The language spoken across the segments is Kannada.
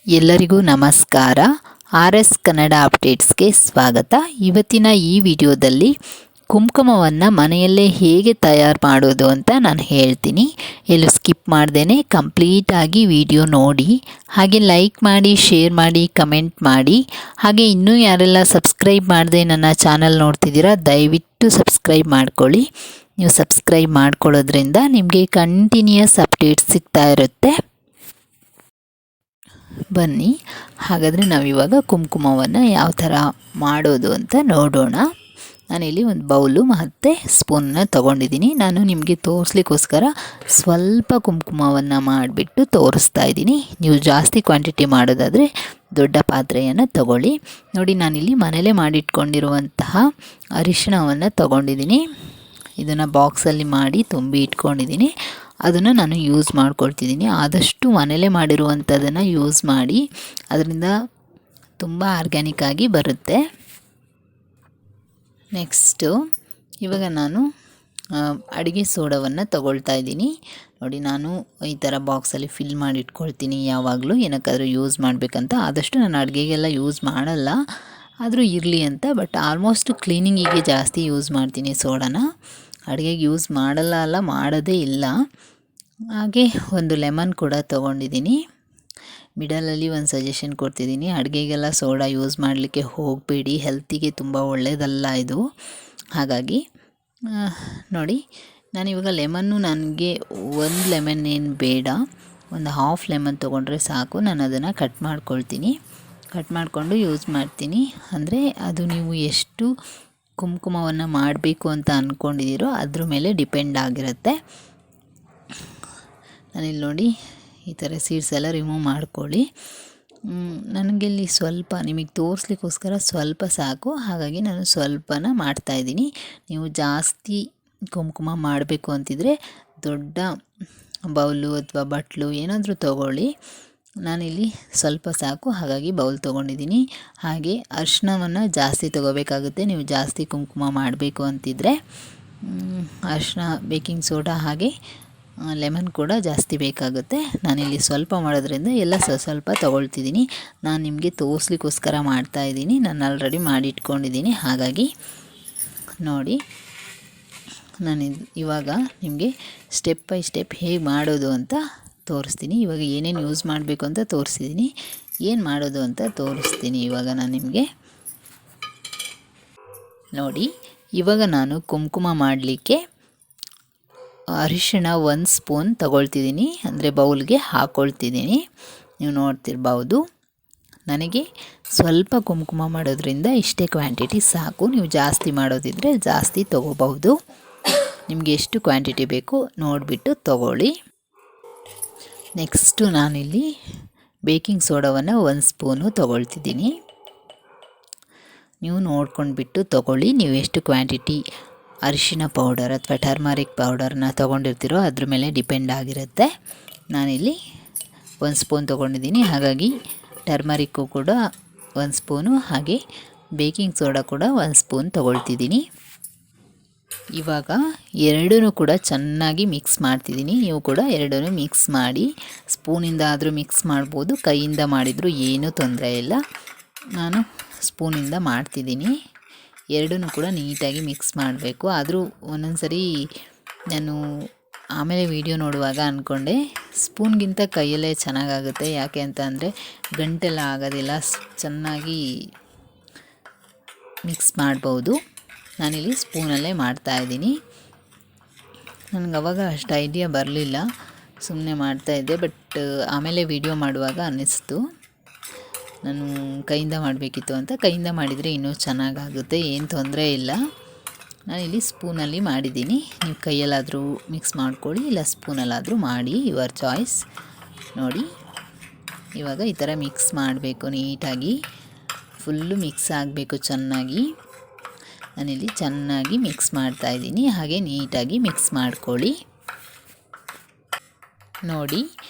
ಎಲ್ಲರಿಗೂ ನಮಸ್ಕಾರ. ಆರ್ ಎಸ್ ಕನ್ನಡ ಅಪ್ಡೇಟ್ಸ್ಗೆ ಸ್ವಾಗತ. ಇವತ್ತಿನ ಈ ವಿಡಿಯೋದಲ್ಲಿ ಕುಂಕುಮವನ್ನು ಮನೆಯಲ್ಲೇ ಹೇಗೆ ತಯಾರು ಮಾಡೋದು ಅಂತ ನಾನು ಹೇಳ್ತೀನಿ. ಎಲ್ಲೂ ಸ್ಕಿಪ್ ಮಾಡ್ದೇ ಕಂಪ್ಲೀಟಾಗಿ ವಿಡಿಯೋ ನೋಡಿ, ಹಾಗೆ ಲೈಕ್ ಮಾಡಿ, ಶೇರ್ ಮಾಡಿ, ಕಮೆಂಟ್ ಮಾಡಿ. ಹಾಗೆ ಇನ್ನೂ ಯಾರೆಲ್ಲ ಸಬ್ಸ್ಕ್ರೈಬ್ ಮಾಡದೆ ನನ್ನ ಚಾನಲ್ ನೋಡ್ತಿದ್ದೀರಾ, ದಯವಿಟ್ಟು ಸಬ್ಸ್ಕ್ರೈಬ್ ಮಾಡ್ಕೊಳ್ಳಿ. ನೀವು ಸಬ್ಸ್ಕ್ರೈಬ್ ಮಾಡ್ಕೊಳ್ಳೋದ್ರಿಂದ ನಿಮಗೆ ಕಂಟಿನ್ಯೂಯಸ್ ಅಪ್ಡೇಟ್ಸ್ ಸಿಗ್ತಾ ಇರುತ್ತೆ. ಬನ್ನಿ, ಹಾಗಾದರೆ ನಾವಿವಾಗ ಕುಂಕುಮವನ್ನು ಯಾವ ಥರ ಮಾಡೋದು ಅಂತ ನೋಡೋಣ. ನಾನಿಲ್ಲಿ ಒಂದು ಬೌಲು ಮತ್ತು ಸ್ಪೂನನ್ನು ತೊಗೊಂಡಿದ್ದೀನಿ. ನಾನು ನಿಮಗೆ ತೋರಿಸ್ಲಿಕ್ಕೋಸ್ಕರ ಸ್ವಲ್ಪ ಕುಂಕುಮವನ್ನು ಮಾಡಿಬಿಟ್ಟು ತೋರಿಸ್ತಾ ಇದ್ದೀನಿ. ನೀವು ಜಾಸ್ತಿ ಕ್ವಾಂಟಿಟಿ ಮಾಡೋದಾದರೆ ದೊಡ್ಡ ಪಾತ್ರೆಯನ್ನು ತಗೊಳ್ಳಿ. ನೋಡಿ, ನಾನಿಲ್ಲಿ ಮನೇಲೇ ಮಾಡಿಟ್ಕೊಂಡಿರುವಂತಹ ಅರಿಶಿಣವನ್ನು ತಗೊಂಡಿದ್ದೀನಿ. ಇದನ್ನು ಬಾಕ್ಸಲ್ಲಿ ಮಾಡಿ ತುಂಬಿ ಇಟ್ಕೊಂಡಿದ್ದೀನಿ. ಅದನ್ನು ನಾನು ಯೂಸ್ ಮಾಡ್ಕೊಳ್ತಿದ್ದೀನಿ. ಆದಷ್ಟು ಮನೇಲೇ ಮಾಡಿರುವಂಥದ್ದನ್ನು ಯೂಸ್ ಮಾಡಿ, ಅದರಿಂದ ತುಂಬ ಆರ್ಗ್ಯಾನಿಕ್ ಆಗಿ ಬರುತ್ತೆ. ನೆಕ್ಸ್ಟು ಇವಾಗ ನಾನು ಅಡುಗೆ ಸೋಡವನ್ನು ತಗೊಳ್ತಾ ಇದ್ದೀನಿ. ನೋಡಿ, ನಾನು ಈ ಥರ ಬಾಕ್ಸಲ್ಲಿ ಫಿಲ್ ಮಾಡಿ ಇಟ್ಕೊಳ್ತೀನಿ ಯಾವಾಗಲೂ, ಏನಕ್ಕಾದರೂ ಯೂಸ್ ಮಾಡಬೇಕಂತ. ಆದಷ್ಟು ನಾನು ಅಡುಗೆಗೆಲ್ಲ ಯೂಸ್ ಮಾಡಲ್ಲ, ಆದರೂ ಇರಲಿ ಅಂತ. ಬಟ್ ಆಲ್ಮೋಸ್ಟ್ ಕ್ಲೀನಿಂಗಿಗೆ ಜಾಸ್ತಿ ಯೂಸ್ ಮಾಡ್ತೀನಿ ಸೋಡಾನ. ಅಡುಗೆಗೆ ಯೂಸ್ ಮಾಡೋದೇ ಇಲ್ಲ. ಹಾಗೆ ಒಂದು ಲೆಮನ್ ಕೂಡ ತೊಗೊಂಡಿದ್ದೀನಿ. ಮಿಡಲಲ್ಲಿ ಒಂದು ಸಜೆಷನ್ ಕೊಡ್ತಿದ್ದೀನಿ, ಅಡುಗೆಗೆಲ್ಲ ಸೋಡಾ ಯೂಸ್ ಮಾಡಲಿಕ್ಕೆ ಹೋಗಬೇಡಿ, ಹೆಲ್ತಿಗೆ ತುಂಬ ಒಳ್ಳೆಯದಲ್ಲ ಇದು. ಹಾಗಾಗಿ ನೋಡಿ, ನಾನಿವಾಗ ಲೆಮನ್ನು ನನಗೆ ಒಂದು ಲೆಮನ್ ಏನು ಬೇಡ, ಒಂದು ಹಾಫ್ ಲೆಮನ್ ತೊಗೊಂಡ್ರೆ ಸಾಕು. ನಾನು ಅದನ್ನು ಕಟ್ ಮಾಡ್ಕೊಳ್ತೀನಿ. ಕಟ್ ಮಾಡಿಕೊಂಡು ಯೂಸ್ ಮಾಡ್ತೀನಿ. ಅಂದರೆ ಅದು ನೀವು ಎಷ್ಟು ಕುಂಕುಮವನ್ನು ಮಾಡಬೇಕು ಅಂತ ಅಂದ್ಕೊಂಡಿದ್ದೀರೋ ಅದ್ರ ಮೇಲೆ ಡಿಪೆಂಡ್ ಆಗಿರುತ್ತೆ. ನಾನಿಲ್ಲಿ ನೋಡಿ, ಈ ಥರ ಸೀಡ್ಸ್ ಎಲ್ಲ ರಿಮೂವ್ ಮಾಡ್ಕೊಳ್ಳಿ. ನನಗಿಲ್ಲಿ ಸ್ವಲ್ಪ ನಿಮಗೆ ತೋರಿಸ್ಲಿಕ್ಕೋಸ್ಕರ ಸ್ವಲ್ಪ ಸಾಕು, ಹಾಗಾಗಿ ನಾನು ಸ್ವಲ್ಪನ ಮಾಡ್ತಾಯಿದ್ದೀನಿ. ನೀವು ಜಾಸ್ತಿ ಕುಂಕುಮ ಮಾಡಬೇಕು ಅಂತಿದ್ರೆ ದೊಡ್ಡ ಬೌಲು ಅಥವಾ ಬಟ್ಲು ಏನಾದರೂ ತೊಗೊಳ್ಳಿ. ನಾನಿಲ್ಲಿ ಸ್ವಲ್ಪ ಸಾಕು, ಹಾಗಾಗಿ ಬೌಲ್ ತೊಗೊಂಡಿದ್ದೀನಿ. ಹಾಗೆ ಅರಿಶಿಣವನ್ನು ಜಾಸ್ತಿ ತೊಗೋಬೇಕಾಗುತ್ತೆ ನೀವು ಜಾಸ್ತಿ ಕುಂಕುಮ ಮಾಡಬೇಕು ಅಂತಿದ್ರೆ. ಅರಿಶಿಣ, ಬೇಕಿಂಗ್ ಸೋಡಾ ಹಾಗೆ ಲೆಮನ್ ಕೂಡ ಜಾಸ್ತಿ ಬೇಕಾಗುತ್ತೆ. ನಾನಿಲ್ಲಿ ಸ್ವಲ್ಪ ಮಾಡೋದ್ರಿಂದ ಎಲ್ಲ ಸ್ವಲ್ಪ ತೊಗೊಳ್ತಿದ್ದೀನಿ. ನಾನು ನಿಮಗೆ ತೋರಿಸ್ಲಿಕ್ಕೋಸ್ಕರ ಮಾಡ್ತಾಯಿದ್ದೀನಿ. ನಾನು ಆಲ್ರೆಡಿ ಮಾಡಿ ಇಟ್ಕೊಂಡಿದ್ದೀನಿ. ಹಾಗಾಗಿ ನೋಡಿ, ನಾನು ಇವಾಗ ನಿಮಗೆ ಸ್ಟೆಪ್ ಬೈ ಸ್ಟೆಪ್ ಹೇಗೆ ಮಾಡೋದು ಅಂತ ತೋರಿಸ್ತೀನಿ. ಇವಾಗ ಏನೇನು ಯೂಸ್ ಮಾಡಬೇಕು ಅಂತ ತೋರಿಸಿದ್ದೀನಿ, ಏನು ಮಾಡೋದು ಅಂತ ತೋರಿಸ್ತೀನಿ ಇವಾಗ ನಾನು ನಿಮಗೆ. ನೋಡಿ, ಇವಾಗ ನಾನು ಕುಂಕುಮ ಮಾಡಲಿಕ್ಕೆ ಅರಿಶಿಣ 1 ಸ್ಪೂನ್ ತಗೊಳ್ತಿದ್ದೀನಿ, ಅಂದರೆ ಬೌಲ್ಗೆ ಹಾಕ್ಕೊಳ್ತಿದ್ದೀನಿ. ನೀವು ನೋಡ್ತಿರ್ಬೋದು, ನನಗೆ ಸ್ವಲ್ಪ ಕುಂಕುಮ ಮಾಡೋದ್ರಿಂದ ಇಷ್ಟೇ ಕ್ವಾಂಟಿಟಿ ಸಾಕು. ನೀವು ಜಾಸ್ತಿ ಮಾಡೋದಿದ್ರೆ ಜಾಸ್ತಿ ತೊಗೋಬಹುದು. ನಿಮಗೆ ಎಷ್ಟು ಕ್ವಾಂಟಿಟಿ ಬೇಕು ನೋಡಿಬಿಟ್ಟು ತೊಗೊಳ್ಳಿ. ನೆಕ್ಸ್ಟು ನಾನಿಲ್ಲಿ ಬೇಕಿಂಗ್ ಸೋಡಾವನ್ನು 1 ಸ್ಪೂನು ತೊಗೊಳ್ತಿದ್ದೀನಿ. ನೀವು ನೋಡ್ಕೊಂಡ್ಬಿಟ್ಟು ತೊಗೊಳ್ಳಿ. ನೀವು ಎಷ್ಟು ಕ್ವಾಂಟಿಟಿ ಅರಿಶಿಣ ಪೌಡರ್ ಅಥವಾ ಟರ್ಮರಿಕ್ ಪೌಡರ್ನ ತೊಗೊಂಡಿರ್ತೀರೋ ಅದ್ರ ಮೇಲೆ ಡಿಪೆಂಡ್ ಆಗಿರುತ್ತೆ. ನಾನಿಲ್ಲಿ 1 ಸ್ಪೂನ್ ತೊಗೊಂಡಿದ್ದೀನಿ, ಹಾಗಾಗಿ ಟರ್ಮರಿಕ್ಕು ಕೂಡ 1 ಸ್ಪೂನು, ಹಾಗೆ ಬೇಕಿಂಗ್ ಸೋಡಾ ಕೂಡ 1 ಸ್ಪೂನ್ ತೊಗೊಳ್ತಿದ್ದೀನಿ. ಇವಾಗ ಎರಡೂ ಕೂಡ ಚೆನ್ನಾಗಿ ಮಿಕ್ಸ್ ಮಾಡ್ತಿದ್ದೀನಿ. ನೀವು ಕೂಡ ಎರಡೂ ಮಿಕ್ಸ್ ಮಾಡಿ, ಸ್ಪೂನಿಂದ ಆದರೂ ಮಿಕ್ಸ್ ಮಾಡ್ಬೋದು, ಕೈಯಿಂದ ಮಾಡಿದರೂ ಏನೂ ತೊಂದರೆ ಇಲ್ಲ. ನಾನು ಸ್ಪೂನಿಂದ ಮಾಡ್ತಿದ್ದೀನಿ. ಎರಡೂ ಕೂಡ ನೀಟಾಗಿ ಮಿಕ್ಸ್ ಮಾಡಬೇಕು. ಆದರೂ ಒಂದೊಂದು ಸರಿ ನಾನು ಆಮೇಲೆ ವಿಡಿಯೋ ನೋಡುವಾಗ ಅಂದ್ಕೊಂಡೆ ಸ್ಪೂನ್ಗಿಂತ ಕೈಯಲ್ಲೇ ಚೆನ್ನಾಗಾಗುತ್ತೆ. ಯಾಕೆ ಅಂತ ಅಂದರೆ ಗಂಟೆಲ್ಲ ಆಗೋದಿಲ್ಲ, ಚೆನ್ನಾಗಿ ಮಿಕ್ಸ್ ಮಾಡ್ಬೋದು. ನಾನಿಲ್ಲಿ ಸ್ಪೂನಲ್ಲೇ ಮಾಡ್ತಾಯಿದ್ದೀನಿ. ನನಗೆ ಅವಾಗ ಅಷ್ಟು ಐಡಿಯಾ ಬರಲಿಲ್ಲ, ಸುಮ್ಮನೆ ಮಾಡ್ತಾಯಿದ್ದೆ. ಬಟ್ ಆಮೇಲೆ ವಿಡಿಯೋ ಮಾಡುವಾಗ ಅನ್ನಿಸ್ತು ನಾನು ಕೈಯಿಂದ ಮಾಡಬೇಕಿತ್ತು ಅಂತ. ಕೈಯಿಂದ ಮಾಡಿದರೆ ಇನ್ನೂ ಚೆನ್ನಾಗಾಗುತ್ತೆ, ಏನು ತೊಂದರೆ ಇಲ್ಲ. ನಾನಿಲ್ಲಿ ಸ್ಪೂನಲ್ಲಿ ಮಾಡಿದ್ದೀನಿ. ನೀವು ಕೈಯಲ್ಲಾದರೂ ಮಿಕ್ಸ್ ಮಾಡ್ಕೊಳ್ಳಿ, ಇಲ್ಲ ಸ್ಪೂನಲ್ಲಾದರೂ ಮಾಡಿ, ಯುವರ್ ಚಾಯ್ಸ್. ನೋಡಿ, ಇವಾಗ ಈ ಥರ ಮಿಕ್ಸ್ ಮಾಡಬೇಕು ನೀಟಾಗಿ, ಫುಲ್ಲು ಮಿಕ್ಸ್ ಆಗಬೇಕು ಚೆನ್ನಾಗಿ. ನಾನಿಲ್ಲಿ ಚೆನ್ನಾಗಿ ಮಿಕ್ಸ್ ಮಾಡ್ತಾಯಿದ್ದೀನಿ. ಹಾಗೆ ನೀಟಾಗಿ ಮಿಕ್ಸ್ ಮಾಡ್ಕೊಳ್ಳಿ. ನೋಡಿ,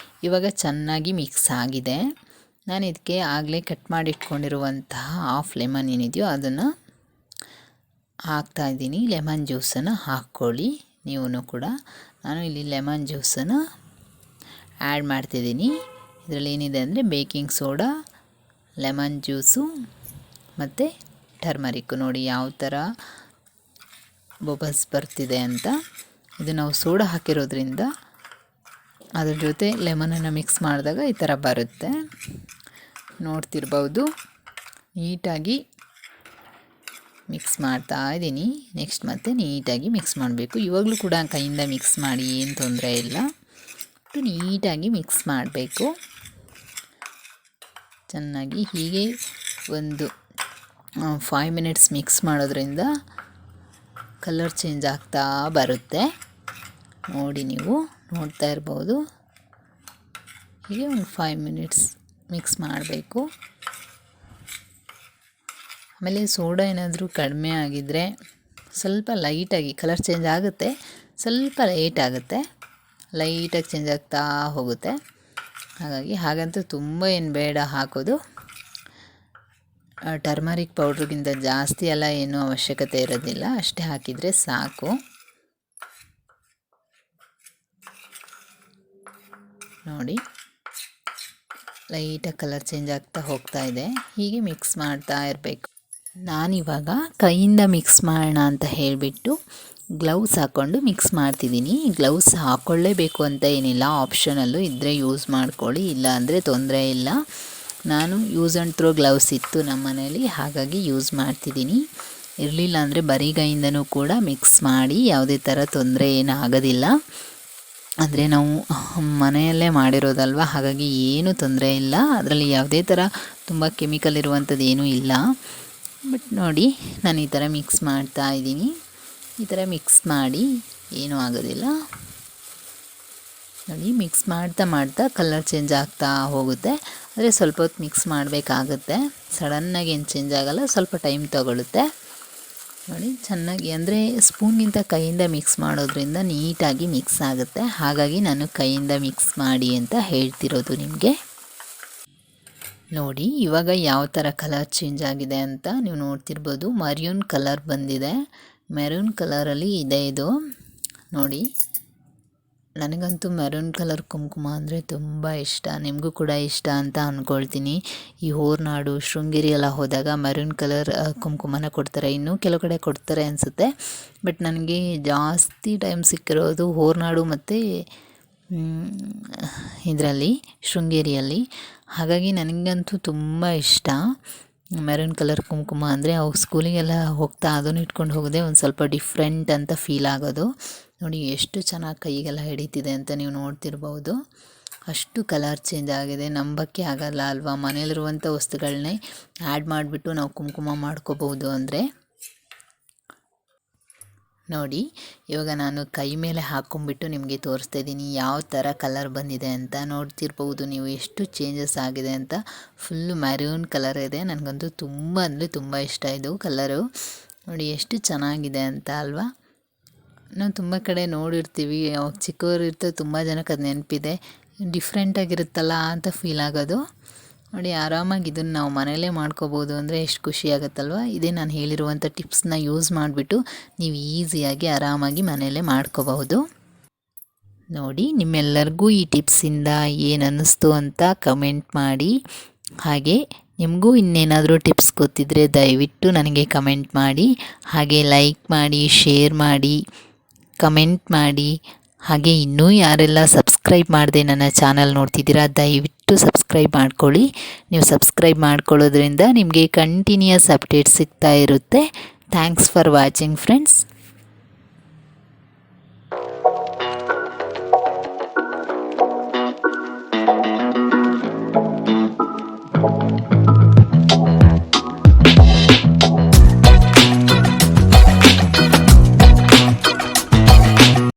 ಇವಾಗ ಚೆನ್ನಾಗಿ ಮಿಕ್ಸ್ ಆಗಿದೆ. ನಾನು ಇದಕ್ಕೆ ಆಗಲೇ ಕಟ್ ಮಾಡಿ ಇಟ್ಕೊಂಡಿರುವಂತಹ ಹಾಫ್ ಲೆಮನ್ ಏನಿದೆಯೋ ಅದನ್ನು ಹಾಕ್ತಾಯಿದ್ದೀನಿ. ಲೆಮನ್ ಜ್ಯೂಸನ್ನು ಹಾಕ್ಕೊಳ್ಳಿ ನೀವು ಕೂಡ. ನಾನು ಇಲ್ಲಿ ಲೆಮನ್ ಜ್ಯೂಸನ್ನು ಆ್ಯಡ್ ಮಾಡ್ತಿದ್ದೀನಿ. ಇದರಲ್ಲಿ ಏನಿದೆ ಅಂದರೆ ಬೇಕಿಂಗ್ ಸೋಡಾ, ಲೆಮನ್ ಜ್ಯೂಸು ಮತ್ತು ಟರ್ಮರಿಕ್ಕು. ನೋಡಿ ಯಾವ ಥರ ಬಬಲ್ಸ್ ಬರ್ತಿದೆ ಅಂತ. ಇದು ನಾವು ಸೋಡಾ ಹಾಕಿರೋದ್ರಿಂದ ಅದ್ರ ಜೊತೆ ಲೆಮನನ್ನು ಮಿಕ್ಸ್ ಮಾಡಿದಾಗ ಈ ಥರ ಬರುತ್ತೆ. ನೋಡ್ತಿರ್ಬೋದು, ನೀಟಾಗಿ ಮಿಕ್ಸ್ ಮಾಡ್ತಾ ಇದ್ದೀನಿ. ನೆಕ್ಸ್ಟ್ ಮತ್ತೆ ನೀಟಾಗಿ ಮಿಕ್ಸ್ ಮಾಡಬೇಕು. ಇವಾಗಲೂ ಕೂಡ ಕೈಯಿಂದ ಮಿಕ್ಸ್ ಮಾಡಿ, ಏನು ತೊಂದರೆ ಇಲ್ಲ. ನೀಟಾಗಿ ಮಿಕ್ಸ್ ಮಾಡಬೇಕು ಚೆನ್ನಾಗಿ. ಹೀಗೆ ಒಂದು 5 ಮಿನಿಟ್ಸ್ ಮಿಕ್ಸ್ ಮಾಡೋದ್ರಿಂದ ಕಲರ್ ಚೇಂಜ್ ಆಗ್ತಾ ಬರುತ್ತೆ. ನೋಡಿ, ನೀವು ನೋಡ್ತಾ ಇರ್ಬೋದು. ಹೀಗೆ ಒಂದು 5 ಮಿನಿಟ್ಸ್ ಮಿಕ್ಸ್ ಮಾಡಬೇಕು. ಆಮೇಲೆ ಸೋಡಾ ಏನಾದರೂ ಕಡಿಮೆ ಆಗಿದ್ದರೆ ಸ್ವಲ್ಪ ಲೈಟಾಗಿ ಕಲರ್ ಚೇಂಜ್ ಆಗುತ್ತೆ, ಸ್ವಲ್ಪ ಲೇಟ್ ಆಗುತ್ತೆ, ಲೈಟಾಗಿ ಚೇಂಜ್ ಆಗ್ತಾ ಹೋಗುತ್ತೆ. ಹಾಗಂತೂ ತುಂಬ ಏನು ಬೇಡ ಹಾಕೋದು. ಟರ್ಮರಿಕ್ ಪೌಡ್ರಿಗಿಂತ ಜಾಸ್ತಿ ಎಲ್ಲ ಏನೂ ಅವಶ್ಯಕತೆ ಇರೋದಿಲ್ಲ, ಅಷ್ಟೇ ಹಾಕಿದರೆ ಸಾಕು. ನೋಡಿ, ಲೈಟಾಗಿ ಕಲರ್ ಚೇಂಜ್ ಆಗ್ತಾ ಹೋಗ್ತಾ ಇದೆ. ಹೀಗೆ ಮಿಕ್ಸ್ ಮಾಡ್ತಾ ಇರಬೇಕು. ನಾನಿವಾಗ ಕೈಯಿಂದ ಮಿಕ್ಸ್ ಮಾಡೋಣ ಅಂತ ಹೇಳಿಬಿಟ್ಟು ಗ್ಲೌಸ್ ಹಾಕ್ಕೊಂಡು ಮಿಕ್ಸ್ ಮಾಡ್ತಿದ್ದೀನಿ. ಗ್ಲೌಸ್ ಹಾಕ್ಕೊಳ್ಳೇಬೇಕು ಅಂತ ಏನಿಲ್ಲ, ಆಪ್ಷನಲ್ಲು ಇದ್ದರೆ ಯೂಸ್ ಮಾಡ್ಕೊಳ್ಳಿ, ಇಲ್ಲ ಅಂದರೆ ತೊಂದರೆ ಇಲ್ಲ. ನಾನು ಯೂಸ್ ಆ್ಯಂಡ್ ಥ್ರೋ ಗ್ಲೌಸ್ ಇತ್ತು ನಮ್ಮ ಮನೇಲಿ, ಹಾಗಾಗಿ ಯೂಸ್ ಮಾಡ್ತಿದ್ದೀನಿ. ಇರಲಿಲ್ಲ ಅಂದರೆ ಬರಿಗೈಯಿಂದನೂ ಕೂಡ ಮಿಕ್ಸ್ ಮಾಡಿ, ಯಾವುದೇ ಥರ ತೊಂದರೆ ಏನೂ ಆಗೋದಿಲ್ಲ. ಅಂದರೆ ನಾವು ಮನೆಯಲ್ಲೇ ಮಾಡಿರೋದಲ್ವ, ಹಾಗಾಗಿ ಏನೂ ತೊಂದರೆ ಇಲ್ಲ. ಅದರಲ್ಲಿ ಯಾವುದೇ ಥರ ತುಂಬ ಕೆಮಿಕಲ್ ಇರುವಂಥದ್ದು ಏನೂ ಇಲ್ಲ. ಬಟ್ ನೋಡಿ, ನಾನು ಈ ಥರ ಮಿಕ್ಸ್ ಮಾಡ್ತಾ ಇದ್ದೀನಿ. ಈ ಥರ ಮಿಕ್ಸ್ ಮಾಡಿ ಏನೂ ಆಗೋದಿಲ್ಲ. ನೋಡಿ, ಮಿಕ್ಸ್ ಮಾಡ್ತಾ ಕಲರ್ ಚೇಂಜ್ ಆಗ್ತಾ ಹೋಗುತ್ತೆ. ಆದರೆ ಸ್ವಲ್ಪ ಹೊತ್ತು ಮಿಕ್ಸ್ ಮಾಡಬೇಕಾಗುತ್ತೆ. ಸಡನ್ನಾಗಿ ಏನು ಚೇಂಜ್ ಆಗೋಲ್ಲ, ಸ್ವಲ್ಪ ಟೈಮ್ ತಗೊಳ್ಳುತ್ತೆ. ನೋಡಿ, ಚೆನ್ನಾಗಿ ಅಂದರೆ ಸ್ಪೂನ್ಗಿಂತ ಕೈಯಿಂದ ಮಿಕ್ಸ್ ಮಾಡೋದ್ರಿಂದ ನೀಟಾಗಿ ಮಿಕ್ಸ್ ಆಗುತ್ತೆ. ಹಾಗಾಗಿ ನಾನು ಕೈಯಿಂದ ಮಿಕ್ಸ್ ಮಾಡಿ ಅಂತ ಹೇಳ್ತಿರೋದು ನಿಮಗೆ. ನೋಡಿ, ಇವಾಗ ಯಾವ ಥರ ಕಲರ್ ಚೇಂಜ್ ಆಗಿದೆ ಅಂತ ನೀವು ನೋಡ್ತಿರ್ಬೋದು. ಮರ್ಯೂನ್ ಕಲರ್ ಬಂದಿದೆ. ಮೆರೂನ್ ಕಲರಲ್ಲಿ ಇದೆ ಇದು. ನೋಡಿ, ನನಗಂತೂ ಮೆರೂನ್ ಕಲರ್ ಕುಂಕುಮ ಅಂದರೆ ತುಂಬ ಇಷ್ಟ. ನಿಮಗೂ ಕೂಡ ಇಷ್ಟ ಅಂತ ಅಂದ್ಕೊಳ್ತೀನಿ. ಈ ಹೋರನಾಡು, ಶೃಂಗೇರಿ ಎಲ್ಲ ಹೋದಾಗ ಮೆರೂನ್ ಕಲರ್ ಕುಂಕುಮನ ಕೊಡ್ತಾರೆ. ಇನ್ನೂ ಕೆಲವು ಕಡೆ ಕೊಡ್ತಾರೆ ಅನಿಸುತ್ತೆ. ಬಟ್ ನನಗೆ ಜಾಸ್ತಿ ಟೈಮ್ ಸಿಕ್ಕಿರೋದು ಹೋರನಾಡು ಮತ್ತು ಇದರಲ್ಲಿ ಶೃಂಗೇರಿಯಲ್ಲಿ. ಹಾಗಾಗಿ ನನಗಂತೂ ತುಂಬ ಇಷ್ಟ ಮೆರೂನ್ ಕಲರ್ ಕುಂಕುಮ ಅಂದರೆ. ಅವು ಸ್ಕೂಲಿಗೆಲ್ಲ ಹೋಗ್ತಾ ಅದನ್ನು ಇಟ್ಕೊಂಡು ಹೋಗೋದೇ ಒಂದು ಸ್ವಲ್ಪ ಡಿಫ್ರೆಂಟ್ ಅಂತ ಫೀಲ್ ಆಗೋದು. ನೋಡಿ, ಎಷ್ಟು ಚೆನ್ನಾಗಿ ಕೈಗೆಲ್ಲ ಹಿಡಿತಿದೆ ಅಂತ ನೀವು ನೋಡ್ತಿರ್ಬೋದು. ಅಷ್ಟು ಕಲರ್ ಚೇಂಜ್ ಆಗಿದೆ. ನಂಬಕ್ಕೆ ಆಗಲ್ಲ ಅಲ್ವಾ, ಮನೇಲಿರುವಂಥ ವಸ್ತುಗಳನ್ನೇ ಆ್ಯಡ್ ಮಾಡಿಬಿಟ್ಟು ನಾವು ಕುಂಕುಮ ಮಾಡ್ಕೋಬೋದು ಅಂದರೆ. ನೋಡಿ, ಇವಾಗ ನಾನು ಕೈ ಮೇಲೆ ಹಾಕ್ಕೊಂಬಿಟ್ಟು ನಿಮಗೆ ತೋರಿಸ್ತಾ ಇದ್ದೀನಿ ಯಾವ ಥರ ಕಲರ್ ಬಂದಿದೆ ಅಂತ. ನೋಡ್ತಿರ್ಬೋದು ನೀವು ಎಷ್ಟು ಚೇಂಜಸ್ ಆಗಿದೆ ಅಂತ. ಫುಲ್ಲು ಮ್ಯಾರೂನ್ ಕಲರ್ ಇದೆ. ನನಗಂತೂ ತುಂಬ ಅಂದರೆ ತುಂಬ ಇಷ್ಟ ಇದು ಕಲರು. ನೋಡಿ, ಎಷ್ಟು ಚೆನ್ನಾಗಿದೆ ಅಂತ ಅಲ್ವಾ. ನಾವು ತುಂಬ ಕಡೆ ನೋಡಿರ್ತೀವಿ, ಅವಾಗ ಚಿಕ್ಕವರು ಇರ್ತದೆ, ತುಂಬ ಜನಕ್ಕೆ ಅದು ನೆನಪಿದೆ. ಡಿಫ್ರೆಂಟಾಗಿರುತ್ತಲ್ಲ ಅಂತ ಫೀಲ್ ಆಗೋದು. ನೋಡಿ, ಆರಾಮಾಗಿ ಇದನ್ನು ನಾವು ಮನೆಯಲ್ಲೇ ಮಾಡ್ಕೋಬೋದು ಅಂದರೆ ಎಷ್ಟು ಖುಷಿ ಆಗುತ್ತಲ್ವ. ಇದೇ ನಾನು ಹೇಳಿರುವಂಥ ಟಿಪ್ಸ್ನ ಯೂಸ್ ಮಾಡಿಬಿಟ್ಟು ನೀವು ಈಸಿಯಾಗಿ ಆರಾಮಾಗಿ ಮನೆಯಲ್ಲೇ ಮಾಡ್ಕೋಬಹುದು. ನೋಡಿ, ನಿಮ್ಮೆಲ್ಲರಿಗೂ ಈ ಟಿಪ್ಸಿಂದ ಏನು ಅನ್ನಿಸ್ತು ಅಂತ ಕಮೆಂಟ್ ಮಾಡಿ. ಹಾಗೆ ನಿಮಗೂ ಇನ್ನೇನಾದರೂ ಟಿಪ್ಸ್ ಗೊತ್ತಿದ್ದರೆ ದಯವಿಟ್ಟು ನನಗೆ ಕಮೆಂಟ್ ಮಾಡಿ. ಹಾಗೆ ಲೈಕ್ ಮಾಡಿ, ಶೇರ್ ಮಾಡಿ, ಕಮೆಂಟ್ ಮಾಡಿ. ಹಾಗೆ ಇನ್ನೂ ಯಾರೆಲ್ಲ ಸಬ್ಸ್ಕ್ರೈಬ್ ಮಾಡದೆ ನನ್ನ ಚಾನಲ್ ನೋಡ್ತಿದ್ದೀರಾ, ದಯವಿಟ್ಟು ಸಬ್ಸ್ಕ್ರೈಬ್ ಮಾಡ್ಕೊಳ್ಳಿ. ನೀವು ಸಬ್ಸ್ಕ್ರೈಬ್ ಮಾಡ್ಕೊಳ್ಳೋದ್ರಿಂದ ನಿಮಗೆ ಕಂಟಿನ್ಯೂಯಸ್ ಅಪ್ಡೇಟ್ಸ್ ಸಿಗ್ತಾ ಇರುತ್ತೆ. Thanks for watching friends.